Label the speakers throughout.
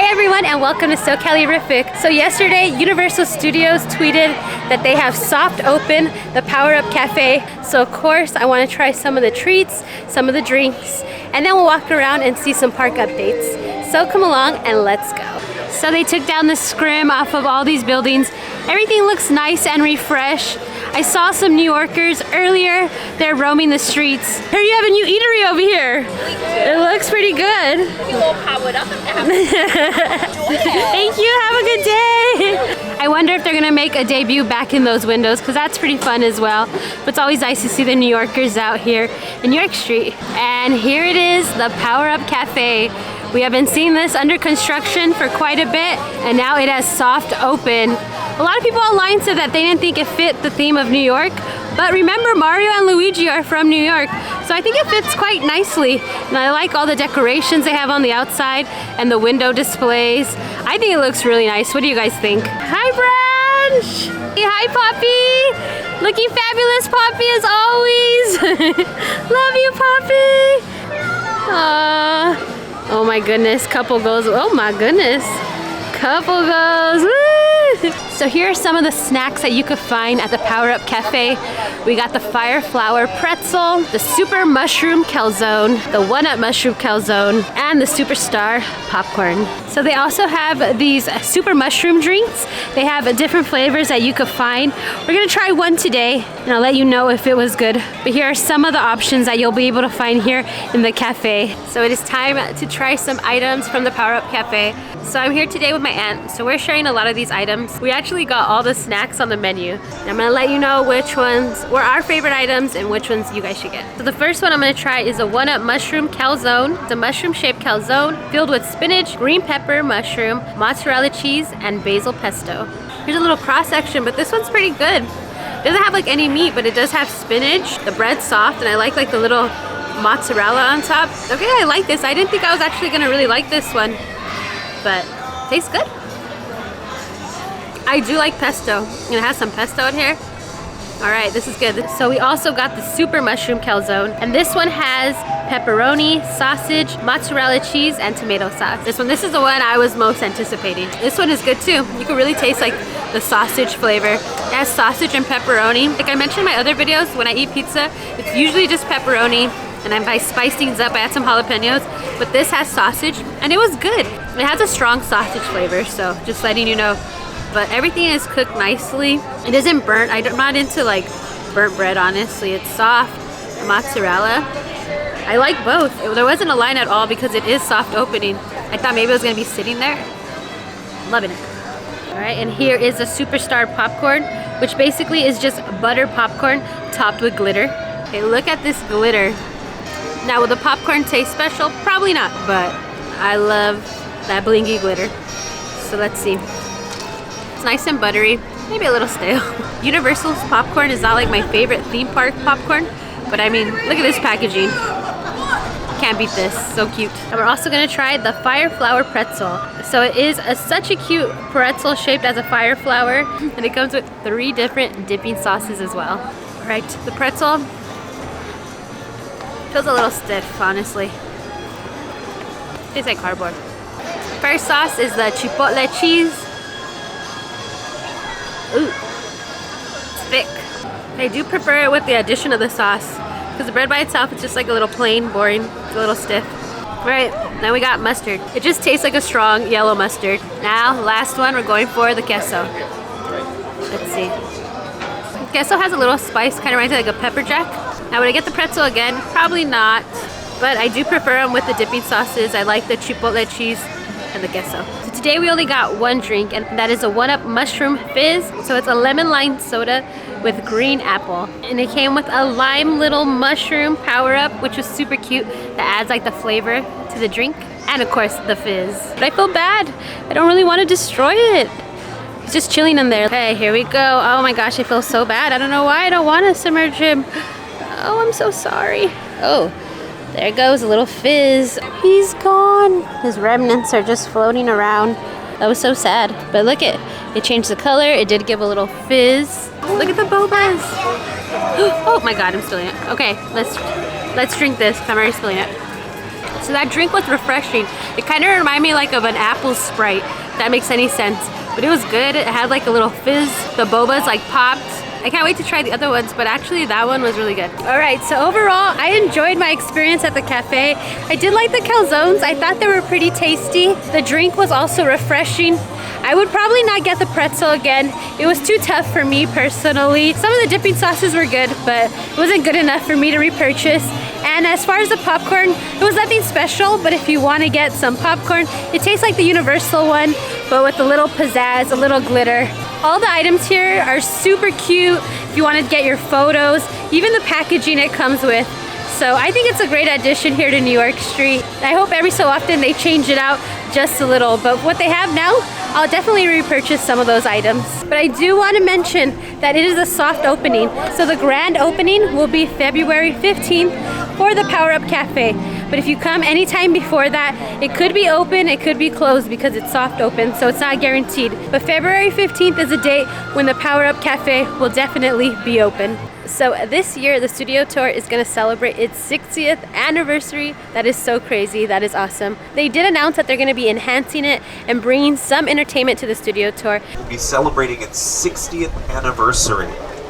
Speaker 1: everyone, and welcome to SoCaliRific. So yesterday, Universal Studios tweeted that they have soft open the Power Up Cafe. So of course, I want to try some of the treats, some of the drinks, and then we'll walk around and see some park updates. So come along and let's go. So they took down the scrim off of all these buildings. Everything looks nice and refreshed. I saw some New Yorkers earlier. They're roaming the streets. Here you have a new eatery over here. It looks pretty good. Thank you. Have a good day. I wonder if they're gonna make a debut back in those windows, because that's pretty fun as well. But it's always nice to see the New Yorkers out here in New York Street. And here it is, the Power Up Cafe. We have been seeing this under construction for quite a bit, and now it has soft open. A lot of people online said that they didn't think it fit the theme of New York, but remember, Mario and Luigi are from New York, so I think it fits quite nicely. And I like all the decorations they have on the outside and the window displays. I think it looks really nice. What do you guys think? Hi, Branch! Hey, hi, Poppy! Looking fabulous, Poppy, as always! Love you, Poppy! Oh my goodness, couple goals. Oh my goodness, couple goals. Woo! So here are some of the snacks that you could find at the Power Up Cafe. We got the Fire Flower Pretzel, the Super Mushroom Calzone, the One-Up Mushroom Calzone, and the Superstar Popcorn. So they also have these super mushroom drinks. They have different flavors that you could find. We're gonna try one today, and I'll let you know if it was good. But here are some of the options that you'll be able to find here in the cafe. So it is time to try some items from the Power Up Cafe. So I'm here today with my aunt, so we're sharing a lot of these items. We actually got all the snacks on the menu. And I'm gonna let you know which ones were our favorite items and which ones you guys should get. So the first one I'm gonna try is a One-Up Mushroom Calzone. It's a mushroom-shaped calzone filled with spinach, green pepper, mushroom, mozzarella cheese, and basil pesto. Here's a little cross-section, but this one's pretty good. It doesn't have like any meat, but it does have spinach. The bread's soft, and I like the little mozzarella on top. Okay, I like this. I didn't think I was actually gonna really like this one, but tastes good. I do like pesto, and it has some pesto in here. All right, this is good. So we also got the Super Mushroom Calzone, and this one has pepperoni, sausage, mozzarella cheese, and tomato sauce. This is the one I was most anticipating. This one is good too. You can really taste like the sausage flavor. It has sausage and pepperoni. Like I mentioned in my other videos, when I eat pizza, it's usually just pepperoni, and if I spice things up, I add some jalapenos, but this has sausage, and it was good. It has a strong sausage flavor, so just letting you know. But everything is cooked nicely. It isn't burnt. I'm not into like burnt bread, honestly. It's soft. Mozzarella. I like both. There wasn't a line at all because it is soft opening. I thought maybe it was gonna be sitting there. Loving it. All right, and here is the Superstar Popcorn, which basically is just butter popcorn topped with glitter. Okay, look at this glitter. Now, will the popcorn taste special? Probably not, but I love that blingy glitter. So let's see. It's nice and buttery, maybe a little stale. Universal's popcorn is not like my favorite theme park popcorn, but I mean, look at this packaging. Can't beat this, so cute. And we're also gonna try the Fire Flower Pretzel. So it is such a cute pretzel shaped as a fire flower, and it comes with 3 different dipping sauces as well. All right, the pretzel feels a little stiff, honestly. Tastes like cardboard. First sauce is the chipotle cheese. Ooh, it's thick. I do prefer it with the addition of the sauce, because the bread by itself is just like a little plain, boring. It's a little stiff. All right, now we got mustard. It just tastes like a strong yellow mustard. Now, last one, we're going for the queso. Let's see. Queso has a little spice, kind of reminds me of like a pepper jack. Now, would I get the pretzel again? Probably not, but I do prefer them with the dipping sauces. I like the chipotle cheese and the queso. So today we only got one drink, and that is a One-Up Mushroom Fizz. So it's a lemon lime soda with green apple, and it came with a lime little mushroom power-up, which was super cute. That adds like the flavor to the drink, and of course the fizz. But I feel bad. I don't really want to destroy it. It's just chilling in there. Okay, here we go. Oh my gosh, I feel so bad. I don't know why I don't want to submerge him. Oh, I'm so sorry. Oh, there goes a little fizz. He's gone. His remnants are just floating around. That was so sad. But look it changed the color. It did give a little fizz. Look at the bobas. Oh my god, I'm spilling it. Okay, let's drink this. I'm already spilling it. So that drink was refreshing. It kind of reminded me like of an apple Sprite, if that makes any sense. But it was good. It had like a little fizz. The bobas like popped. I can't wait to try the other ones, but actually that one was really good. All right, so overall, I enjoyed my experience at the cafe. I did like the calzones. I thought they were pretty tasty. The drink was also refreshing. I would probably not get the pretzel again. It was too tough for me personally. Some of the dipping sauces were good, but it wasn't good enough for me to repurchase. And as far as the popcorn, it was nothing special, but if you want to get some popcorn, it tastes like the Universal one, but with a little pizzazz, a little glitter. All the items here are super cute if you want to get your photos, even the packaging it comes with. So I think it's a great addition here to New York Street. I hope every so often they change it out just a little, but what they have now, I'll definitely repurchase some of those items. But I do want to mention that it is a soft opening. So the grand opening will be February 15th for the Power Up Cafe. But if you come anytime before that, it could be open, it could be closed because it's soft open, so it's not guaranteed. But February 15th is a date when the Power Up Cafe will definitely be open. So this year, the Studio Tour is going to celebrate its 60th anniversary. That is so crazy. That is awesome. They did announce that they're going to be enhancing it and bringing some entertainment to the Studio Tour.
Speaker 2: We'll be celebrating its 60th anniversary,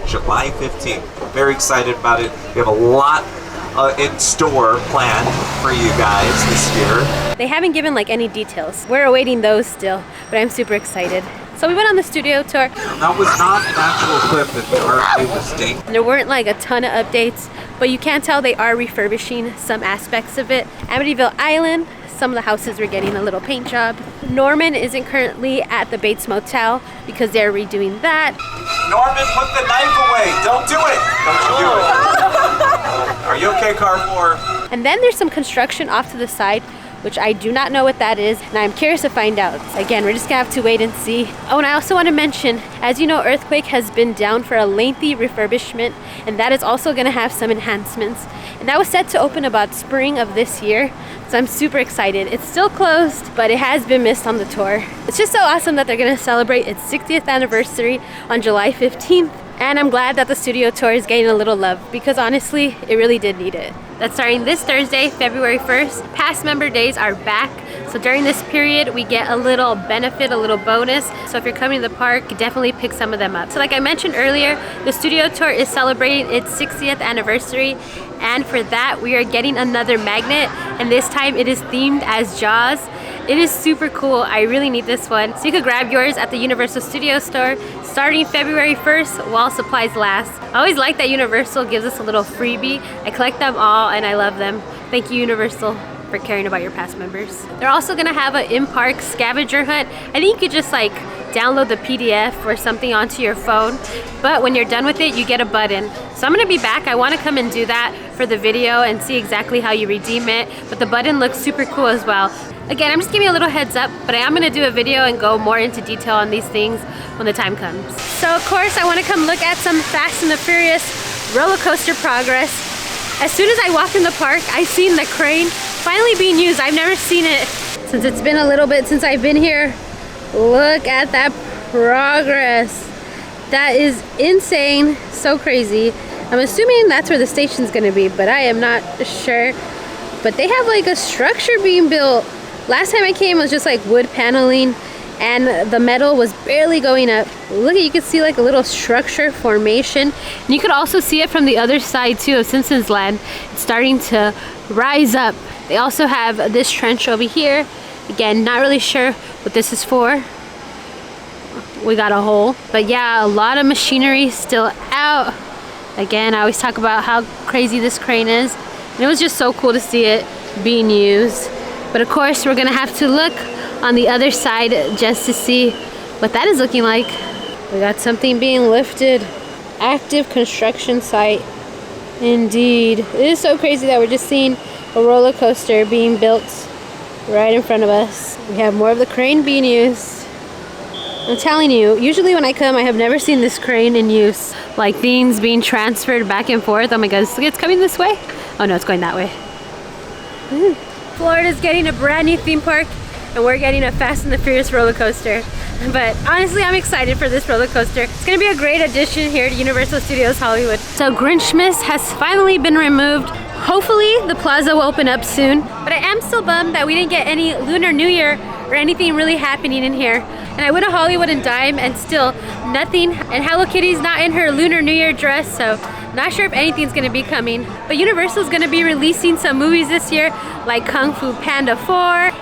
Speaker 2: July 15th. Very excited about it. We have a lot in store planned for you guys this year.
Speaker 1: They haven't given like any details. We're awaiting those still, but I'm super excited. So we went on the Studio Tour.
Speaker 2: That was not an actual clip that the arcade was taking.
Speaker 1: There weren't like a ton of updates, but you can tell they are refurbishing some aspects of it. Amityville Island, some of the houses were getting a little paint job. Norman isn't currently at the Bates Motel because they're redoing that.
Speaker 2: Norman, put the knife away. Don't do it. Don't you do it. Are you okay, Carrefour?
Speaker 1: And then there's some construction off to the side, which I do not know what that is, and I'm curious to find out. Again, we're just gonna have to wait and see. Oh, and I also want to mention, as you know, Earthquake has been down for a lengthy refurbishment, and that is also gonna have some enhancements. And that was set to open about spring of this year, so I'm super excited. It's still closed, but it has been missed on the tour. It's just so awesome that they're gonna celebrate its 60th anniversary on July 15th. And I'm glad that the Studio Tour is getting a little love because honestly, it really did need it. That's starting this Thursday, February 1st. Past member days are back. So during this period, we get a little benefit, a little bonus. So if you're coming to the park, definitely pick some of them up. So like I mentioned earlier, the Studio Tour is celebrating its 60th anniversary. And for that, we are getting another magnet. And this time it is themed as Jaws. It is super cool. I really need this one. So you could grab yours at the Universal Studio Store starting February 1st while supplies last. I always like that Universal gives us a little freebie. I collect them all and I love them. Thank you, Universal, for caring about your past members. They're also gonna have an in-park scavenger hunt. I think you could just like download the PDF or something onto your phone, but when you're done with it, you get a button. So I'm gonna be back. I wanna come and do that for the video and see exactly how you redeem it, but the button looks super cool as well. Again, I'm just giving you a little heads up, but I am gonna do a video and go more into detail on these things when the time comes. So of course, I wanna come look at some Fast and the Furious roller coaster progress. As soon as I walked in the park, I seen the crane finally being used. I've never seen it since it's been a little bit since I've been here. Look at that progress. That is insane, so crazy. I'm assuming that's where the station's gonna be, but I am not sure. But they have like a structure being built. Last time I came, it was just like wood paneling and the metal was barely going up. Look, you can see like a little structure formation. And you could also see it from the other side too of Simpsons Land. It's starting to rise up. They also have this trench over here. Again, not really sure what this is for. We got a hole. But yeah, a lot of machinery still out. Again, I always talk about how crazy this crane is. And it was just so cool to see it being used. But of course, we're gonna have to look on the other side just to see what that is looking like. We got something being lifted. Active construction site. Indeed. It is so crazy that we're just seeing a roller coaster being built right in front of us. We have more of the crane being used. I'm telling you, usually when I come, I have never seen this crane in use. Like things being transferred back and forth. Oh my god, it's coming this way? Oh no, it's going that way. Florida's getting a brand new theme park and we're getting a Fast and the Furious roller coaster. But honestly, I'm excited for this roller coaster. It's gonna be a great addition here to Universal Studios Hollywood. So Grinchmas has finally been removed. hopefully the plaza will open up soon. But I am still bummed that we didn't get any Lunar New Year or anything really happening in here. And I went to Hollywood and Dime and still nothing. And Hello Kitty's not in her Lunar New Year dress, so not sure if anything's gonna be coming. But Universal's gonna be releasing some movies this year, like Kung Fu Panda 4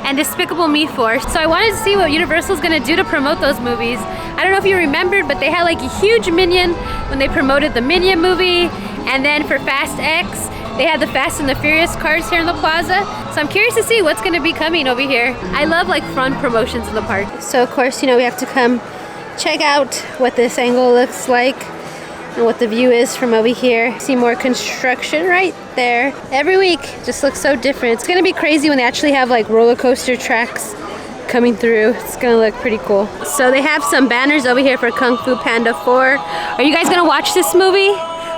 Speaker 1: and Despicable Me 4. So I wanted to see what Universal's gonna do to promote those movies. I don't know if you remembered, but they had like a huge Minion when they promoted the Minion movie. And then for Fast X, they had the Fast and the Furious cars here in the plaza. So I'm curious to see what's gonna be coming over here. I love like fun promotions in the park. So of course, you know, we have to come check out what this angle looks like and what the view is from over here. See more construction right there. Every week just looks so different. It's gonna be crazy when they actually have like roller coaster tracks coming through. It's gonna look pretty cool. So they have some banners over here for Kung Fu Panda 4. Are you guys gonna watch this movie?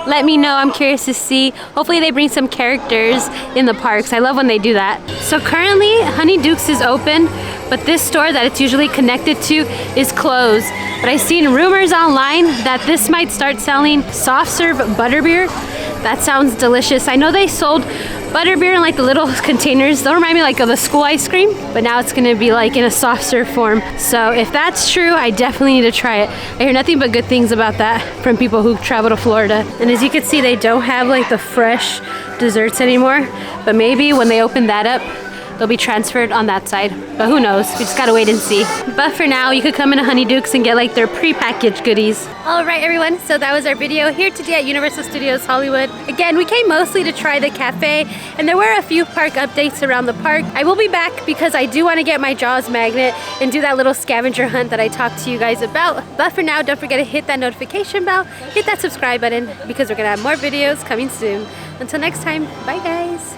Speaker 1: Let me know, I'm curious to see. Hopefully they bring some characters in the parks. I love when they do that. So currently, Honey Duke's is open, but this store that it's usually connected to is closed. But I've seen rumors online that this might start selling soft serve butterbeer. That sounds delicious. I know they sold butterbeer in like the little containers. They'll remind me like of the school ice cream, but now it's gonna be like in a soft serve form. So if that's true, I definitely need to try it. I hear nothing but good things about that from people who travel to Florida. And as you can see, they don't have like the fresh desserts anymore, but maybe when they open that up, they'll be transferred on that side. But who knows? We just gotta wait and see. But for now, you could come into Honey Duke's and get like their pre-packaged goodies. All right, everyone, so that was our video here today at Universal Studios Hollywood. Again, we came mostly to try the cafe, and there were a few park updates around the park. I will be back because I do wanna get my Jaws magnet and do that little scavenger hunt that I talked to you guys about. But for now, don't forget to hit that notification bell, hit that subscribe button, because we're gonna have more videos coming soon. Until next time, bye guys.